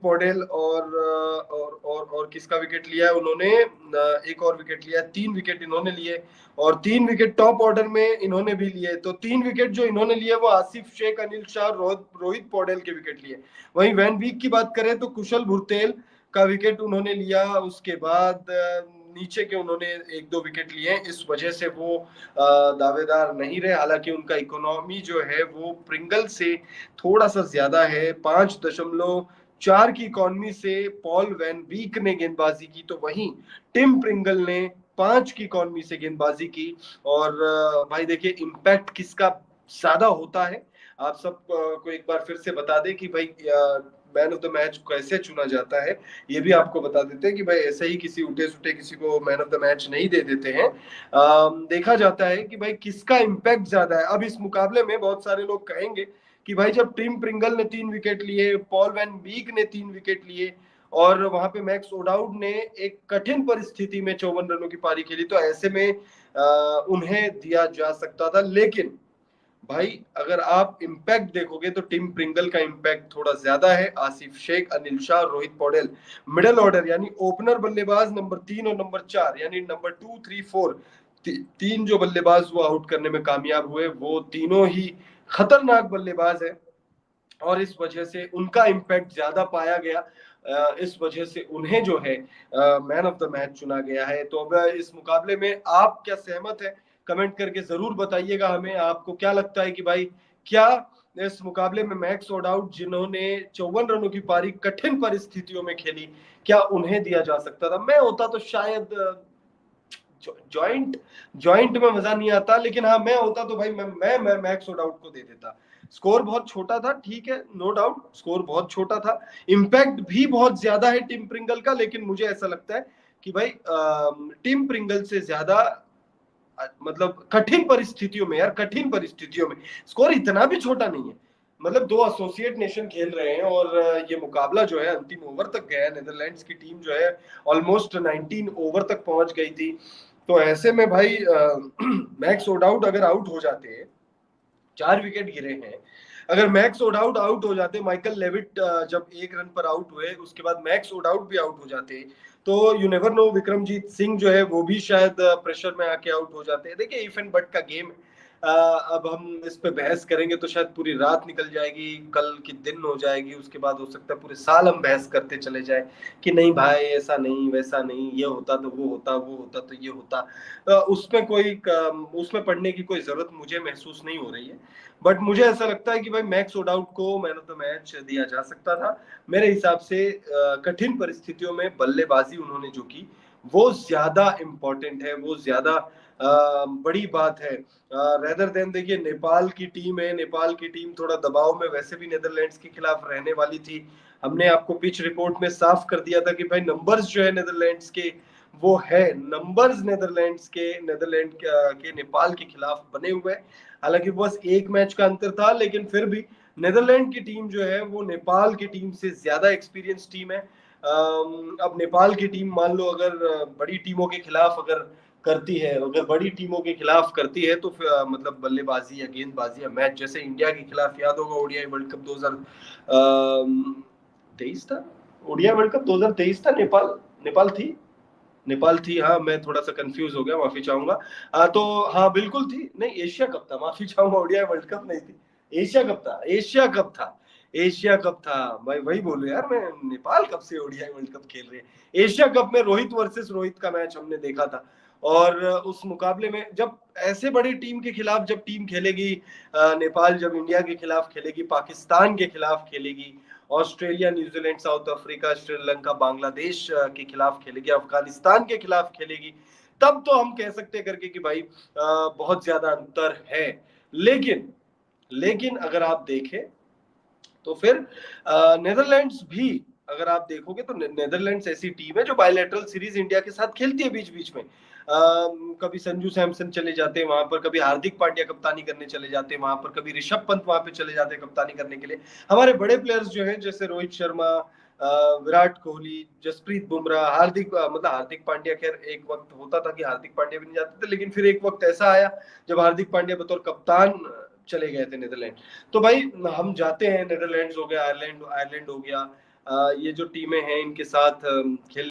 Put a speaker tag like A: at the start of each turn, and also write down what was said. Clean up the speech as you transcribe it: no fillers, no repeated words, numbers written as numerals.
A: पौडेल और किसका विकेट लिया है उन्होंने, एक और विकेट लिया है, 3 विकेट इन्होंने लिए और 3 विकेट टॉप ऑर्डर में इन्होंने भी लिए। तो 3 विकेट जो इन्होंने लिए वो आसिफ शेख, अनिल शाह, रोहित पौडेल के विकेट लिए। वहीं वैन वीक की बात करें तो कुशल भुरतेल का विकेट उन्होंने लिया। उसके बाद नीचे के उन्होंने 1-2 विकेट लिए, इस वजह से वो दावेदार नहीं रहे। हालांकि उनका इकोनॉमी जो है वो प्रिंगल से थोड़ा सा ज्यादा है, 5.4 की इकोनॉमी से पॉल वैन वीक ने गेंदबाजी की, तो वहीं टिम प्रिंगल ने 5 की इकोनॉमी से गेंदबाजी की। और भाई देखिए इम्पैक्ट किसका ज्यादा होता है, आप सब को एक बार फिर से बता दें कि भाई मैन ऑफ द मैच कैसे चुना जाता है, ये भी आपको बता देते हैं कि भाई ऐसे ही किसी उठे सुटे किसी को मैन ऑफ द मैच नहीं दे देते हैं। देखा जाता है कि भाई किसका इम्पैक्ट ज्यादा है। अब इस मुकाबले में बहुत सारे लोग कहेंगे कि भाई जब टिम प्रिंगल ने 3 विकेट लिए, पॉल वैन वीक ने 3 विकेट लिए और वहां पे मैक्स ओडाउड ने एक कठिन परिस्थिति में 54 रनों की पारी खेली, तो ऐसे में उन्हें दिया जा सकता था। लेकिन भाई अगर आप इम्पैक्ट देखोगे तो टिम प्रिंगल का इम्पैक्ट थोड़ा ज्यादा है। आसिफ शेख, अनिल शाह, रोहित पौडेल मिडिल ऑर्डर यानी ओपनर बल्लेबाज नंबर 3 और नंबर 4 यानी नंबर 2, 3, 4 तीन जो बल्लेबाज वो आउट करने में कामयाब हुए वो तीनों ही खतरनाक बल्लेबाज है और इस वजह से उनका इम्पैक्ट ज्यादा पाया गया। इस वजह से उन्हें जो है मैन ऑफ द मैच चुना गया है। तो अब इस मुकाबले में आप क्या सहमत है, कमेंट करके जरूर बताइएगा हमें। आपको क्या लगता है कि भाई क्या इस मुकाबले में मैक्स ओडाउट जिन्होंने 54 रनों की पारी कठिन परिस्थितियों में खेली, क्या उन्हें दिया जा सकता था? मैं होता तो शायद जॉइंट जॉइंट में मजा नहीं आता, लेकिन हाँ मैं होता तो भाई मैं मैक्स ओडाउट को दे देता। स्कोर बहुत छोटा था, ठीक है, नो डाउट स्कोर बहुत छोटा था, इम्पैक्ट भी बहुत ज्यादा है टिम प्रिंगल का, लेकिन मुझे ऐसा लगता है कि भाई टिम प्रिंगल से ज्यादा मतलब कठिन परिस्थितियों में, यार कठिन परिस्थितियों में स्कोर इतना भी छोटा नहीं है। मतलब 2 एसोसिएट नेशन खेल रहे हैं और ये मुकाबला जो है अंतिम ओवर तक गया है। नेदरलैंड्स की टीम जो है ऑलमोस्ट 19 ओवर तक पहुंच गई थी। तो ऐसे में भाई मैक्स ओडाउट अगर आउट हो जाते हैं, 4 विकेट गिरे हैं, अगर मैक्स ओडाउट आउट हो जाते, माइकल लेविट जब 1 रन पर आउट हुए उसके बाद मैक्स ओडाउट भी आउट हो जाते, तो you never know Vikramjit Singh जो है वो भी शायद प्रेशर में आके आउट हो जाते हैं। देखिए इफ एंड बट का गेम है। अब हम इस पे बहस करेंगे तो शायद पूरी रात निकल जाएगी, कल की दिन हो जाएगी, उसके बाद हो सकता है पूरे साल हम बहस करते चले जाए कि नहीं भाई ऐसा नहीं वैसा नहीं, ये होता तो वो होता, वो होता तो ये होता। उसमें पढ़ने की कोई जरूरत मुझे महसूस नहीं हो रही है। बट मुझे ऐसा लगता है कि भाई मैक्स ओडाउट को मैन ऑफ द मैच दिया जा सकता था। मेरे हिसाब से कठिन परिस्थितियों में बल्लेबाजी उन्होंने जो की वो ज्यादा इंपॉर्टेंट है, वो ज्यादा बड़ी बात है रेदर देन। देखिए नेपाल की टीम है, नेपाल की टीम थोड़ा दबाव में वैसे भी नेदरलैंड्स के खिलाफ रहने वाली थी। हमने आपको पिच रिपोर्ट में साफ कर दिया था कि भाई नंबर्स जो है नेदरलैंड्स के वो है, नंबर्स नेदरलैंड के नेपाल के खिलाफ बने हुए हैं। हालांकि बस एक मैच का अंतर था, लेकिन फिर भी नेदरलैंड की टीम जो है वो नेपाल की टीम से ज्यादा एक्सपीरियंस टीम है। अब नेपाल की टीम मान लो अगर बड़ी टीमों के खिलाफ अगर करती है, अगर बड़ी टीमों के खिलाफ करती है तो मतलब बल्लेबाजी या गेंदबाजी या मैच, जैसे इंडिया के खिलाफ याद होगा ओडीआई वर्ल्ड कप 2023 था, ओडीआई वर्ल्ड कप 2023 था, नेपाल थी, नेपाल थी, हाँ मैं थोड़ा सा कंफ्यूज हो गया, माफी चाहूंगा। तो हाँ बिल्कुल थी, नहीं एशिया कप था, माफी चाहूंगा, ओडीआई वर्ल्ड कप नहीं थी, एशिया कप था, एशिया कप था, एशिया कप था भाई, वही बोलूं यार मैं, नेपाल कब से ओडीआई वर्ल्ड कप खेल रहे हैं। एशिया कप में रोहित वर्सेस रोहित का मैच हमने देखा था और उस मुकाबले में जब ऐसे बड़ी टीम के खिलाफ जब टीम खेलेगी, नेपाल जब इंडिया के खिलाफ खेलेगी, पाकिस्तान के खिलाफ खेलेगी, Australia, New Zealand, south Africa, Sri Lanka, Bangladesh के खिलाफ खेलेगी, अफगानिस्तान के खिलाफ खेलेगी, तब तो हम कह सकते करके कि भाई बहुत ज्यादा अंतर है। लेकिन लेकिन अगर आप देखें तो फिर नेदरलैंड्स भी, अगर आप देखोगे तो नेदरलैंड्स ऐसी टीम है जो बायलैटरल सीरीज इंडिया के साथ खेलती है बीच बीच में। कभी संजू सैमसन चले जाते हैं वहां पर, कभी हार्दिक पांड्या कप्तानी करने चले जाते हैं वहां पर, कभी ऋषभ पंत वहां पे चले जाते हैं कप्तानी करने के लिए। हमारे बड़े प्लेयर्स जो हैं जैसे रोहित शर्मा, विराट कोहली, जसप्रीत बुमराह, मतलब हार्दिक पांड्या, खैर एक वक्त होता था कि हार्दिक पांड्या भी नहीं जाते थे, लेकिन फिर एक वक्त ऐसा आया जब हार्दिक पांड्या बतौर कप्तान चले गए थे नेदरलैंड। तो भाई हम जाते हैं, नेदरलैंड्स हो गया, आयरलैंड आयरलैंड हो गया, ये जो टीमें हैं इनके साथ खेल